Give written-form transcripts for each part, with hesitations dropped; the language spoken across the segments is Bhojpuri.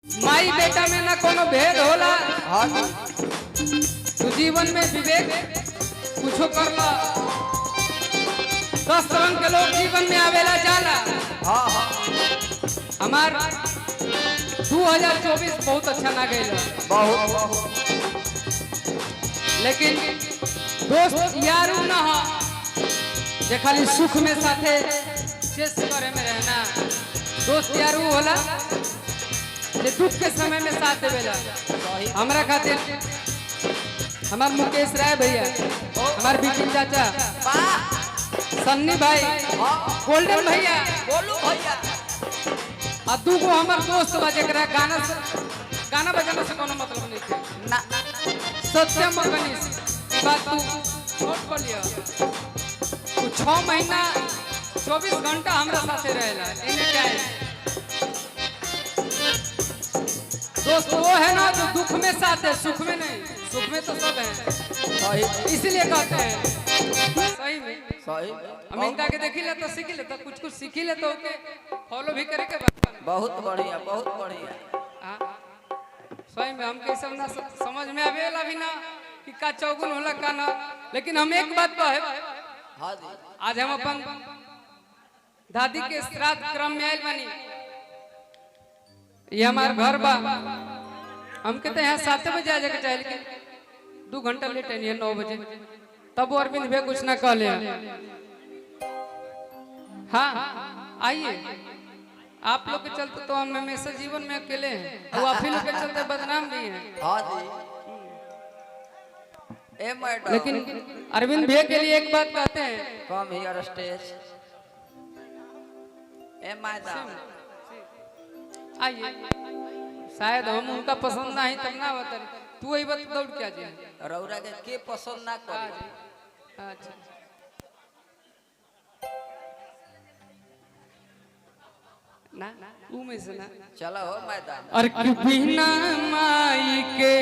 माई बेटा में ना कोनो भेद होला। तू जीवन में विवेक कुछो कर ला। 10 रंग के लोग जीवन में आवेला जाला। हमार 2024 बहुत अच्छा ना गया, बहुत लेकिन दोस्त यारू ना हो जे खाली सुख में साथे चेस करे में रहना। दोस्त यारू होला जे दुख के समय में साथ देवेला। हमरा खातिर हमार मुकेश राय भैया, हमार बिपिन चाचा, सन्नी भाई, गोल्डन भैया, बोलू भैया और दूगो हमार दोस्त बा जेकरा गाना बजाना से कोनो मतलब नहीं थे ना। सत्यम गणेश बात तू नोट कर लिया। तू 6 महीना 24 घंटा हमरा साथे रहेला। इन्हें क्या है दोस्त, वो है ना जो दुख में साथ है, सुख में नहीं। सुख में तो सब है, इसलिए कहते हैं सही में। सही हम इनका के देखी ले तो सीख ले, तो कुछ सीखी ले तो ओके फॉलो भी करे के। बहुत बढ़िया, बहुत बढ़िया। सही में हमके सब ना समझ में आवेला भी ना कि का चौगुन होला का ना। लेकिन हम एक बात कहे, आज हम अपन दादी के श्राद्ध क्रम में आयल बनी। ये हमार घर बा, हम कहते हैं 7 बजे आ जाके चाहिए, लेकिन 2 घंटा लेट है 9 बजे। तब वो अरविंद भैया कुछ ना कह ले। हाँ आइए, आप लोग के चलते तो हम हमेशा जीवन में अकेले हैं, वो आप ही लोग के चलते बदनाम भी हैं। लेकिन अरविंद भैया के लिए एक बात कहते हैं, come here stage A madam आइए। शायद हम उनका पसंद ना ही तब ना बता। तू वही बात दौड़ क्या जी रौरा के पसंद ना करे। अच्छा ना तू में से ना चलो हो मैदान। और कि बिना माई के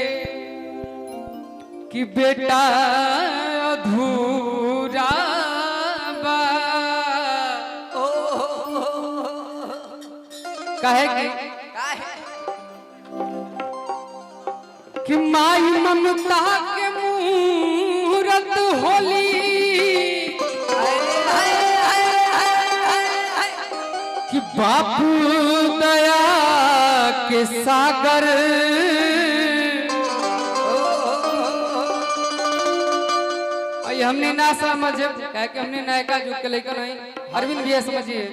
कि बेटा अधूरा बा। कहे कि माई ममता के मूरत होली, कि बापू दया के सागर। हमने ना समझ कह के हमने नायका जुग के लेकर नहीं। अरविंद भैया समझिए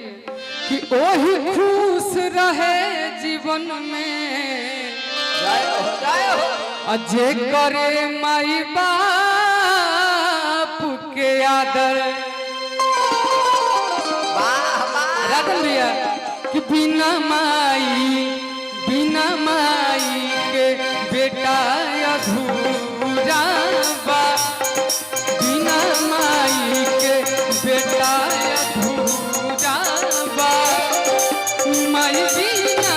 कि ओही खुश रहे जीवन में अजय करे माई बाप के आदर। रतन भैया कि बिना माई के बेटा अधूरा बा। बिना माई के बेटा अधूरा बा। माई बिना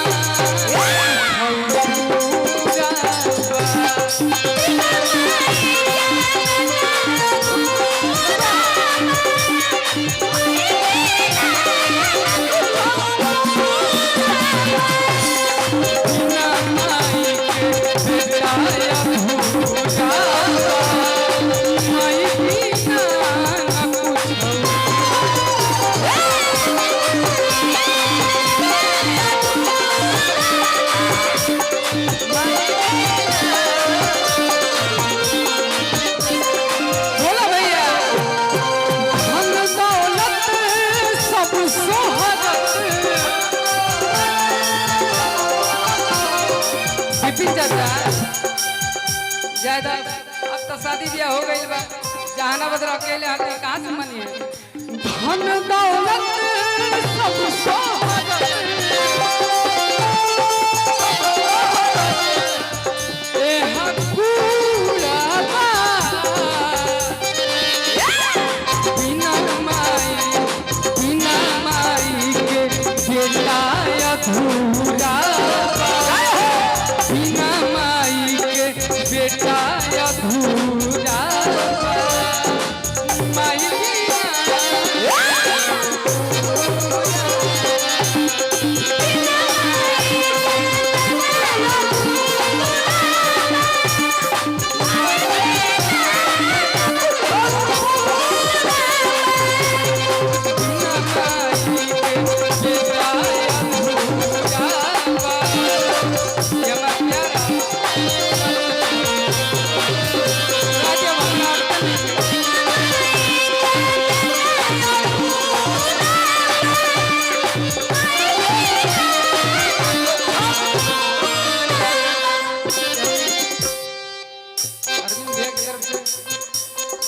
ज्यादा अब तो शादी ब्याह हो गई बा। जहानाबाद अकेले हाथे कहाँ से मनिए। धन दौलत सब सोहरत, एहा कूड़ा बा। बिना माई के बेटा अधूरा बा। बिना माई के बेटा अधूरा बा। माई बिना ये हमारा प्यारा राजा भगवान अरविंद भैया की तरफ से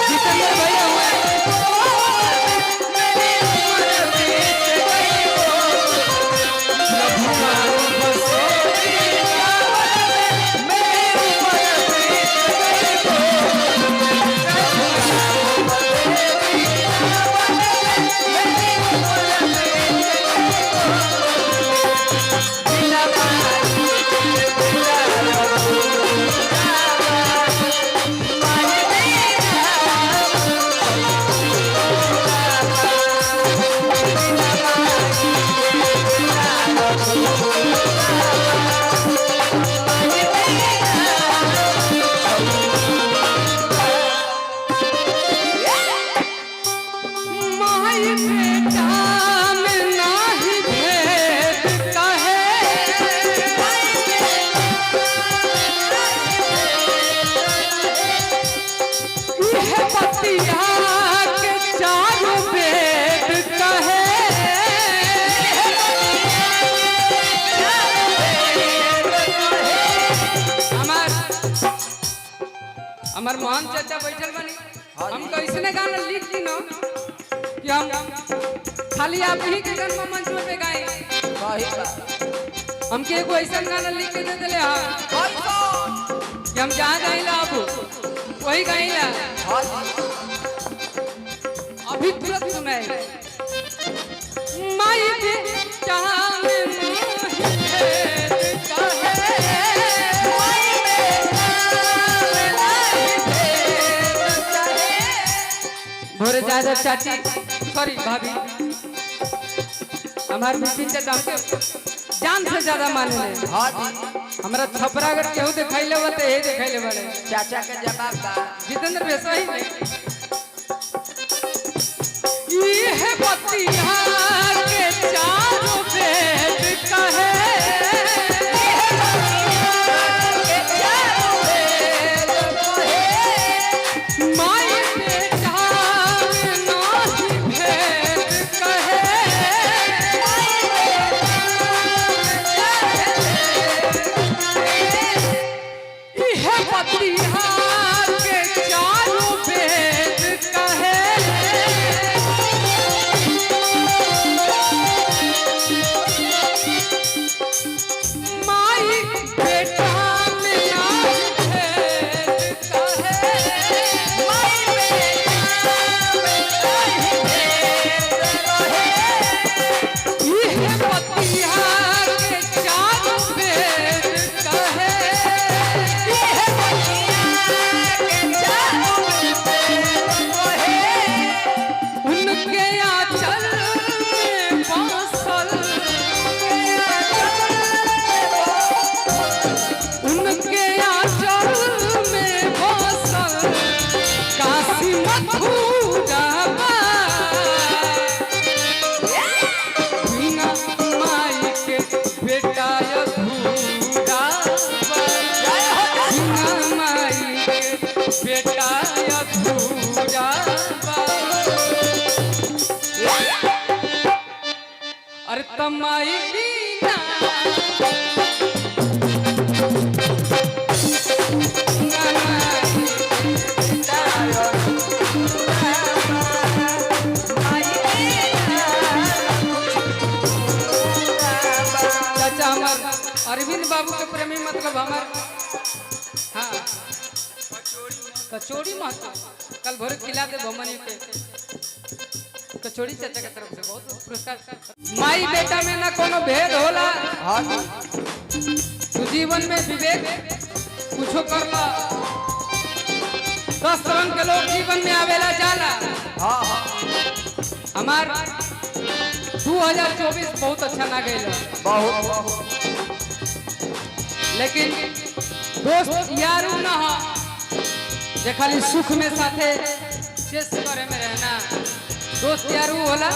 जितेंद्र भैया हमार मोहन चाचा बैठल बनी हम कैसने गाना लिख दी ना कि हम खाली आप ही के जन्म मंच पे गाए हमके एगो ऐसा गाना लिख के दे दिले हां कि हम जहां गाइला अब वही गाइला अभी तुरंत सुनाए माई के चांद भोरे ज्यादा चाची सॉरी भाभी हमारे बिपिन चाचा हमके जान से ज्यादा माने ले हमरा छपरा अगर केहू दिखाइले हो तो हे दिखाइले बड़े चाचा के जवाब का जितेंद्र वैसा ही ये है बतिया के चारों वेद कहे अरे तमाई बीना चाचा हमार अरविंद बाबू के प्रेमी मतलब हमार हाँ कचौड़ी महतो कल भोर खिला दे भमनी के कचौड़ी चाचा के तरफ से बहुत पुरस्कार माई बेटा में ना कोनो भेद होला तू जीवन में विवेक कुछो करला 10 रंग के लोग जीवन में आवेला जाला हमार 2024 बहुत अच्छा ना गई, बहुत लेकिन दोस्त यारू ना हो जे खाली सुख में साथे चेस करे में रहना। दोस्त यारू होला